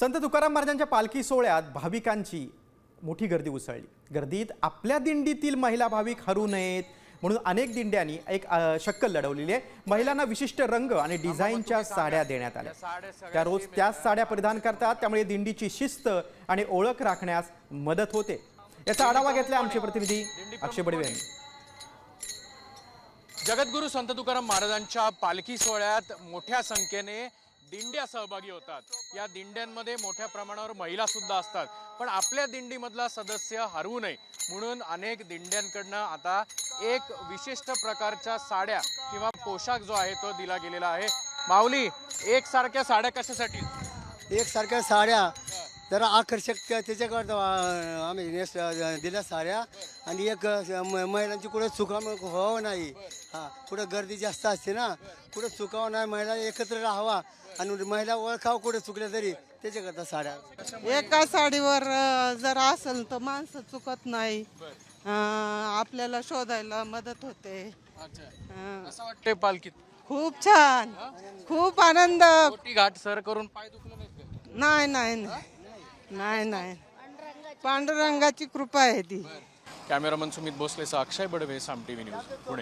संत तुकाराम महाराजांच्या पालखी सोहळ्यात भाविकांची मोठी गर्दी उसळली। गर्दीत आपल्या दिंडीतील महिला भाविक हरू नयेत म्हणून अनेक दिंड्यांनी एक शक्कल लढवलेली आहे। महिलांना विशिष्ट रंग आणि डिझाईनच्या साड्या देण्यात आल्या। त्या रोज त्याच साड्या परिधान करतात, त्यामुळे दिंडीची शिस्त आणि ओळख राखण्यास मदत होते। याचा आढावा घेतला आमचे प्रतिनिधी अक्षय बडवे यांनी। जगद्गुरू संत तुकाराम महाराजांच्या पालखी सोहळ्यात मोठ्या संख्येने दिंड्या सहभागी होतात। या दिंड्यांमध्ये मोठ्या प्रमाणावर महिला सुद्धा असतात, पण आपल्या दिंडीमधला सदस्य हरवू नये म्हणून अनेक दिंड्यांकडनं आता एक विशिष्ट प्रकारच्या साड्या किंवा पोशाख जो आहे तो दिला गेलेला आहे। माऊली, एकसारख्या साड्या कशासाठी? एकसारख्या साड्या जरा आकर्षक त्याच्याकडं आम्ही दिल्या साड्या, आणि एक महिलांची कुठे चुकाव व्हावं नाही। हां, कुठं गर्दी जास्त असते ना, कुठं चुकावं नाही, महिला एकत्र राहावा आणि महिला ओळखावं कुठे चुकल्या तरी, त्याच्याकरता साड्या। एका साडीवर जर असेल तर माणसं चुकत नाही, आपल्याला शोधायला मदत होते। असं वाटतंय पालखीत खूप छान, खूप आनंद। मोठी घाट सर करून पाय दुखले नाहीत का? नाही नाही नाही नाही, पांडुरंगाची कृपा आहे ती। कॅमेरामन सुमित भोसलेसह अक्षय बडवे, साम टीव्ही न्यूज, पुणे।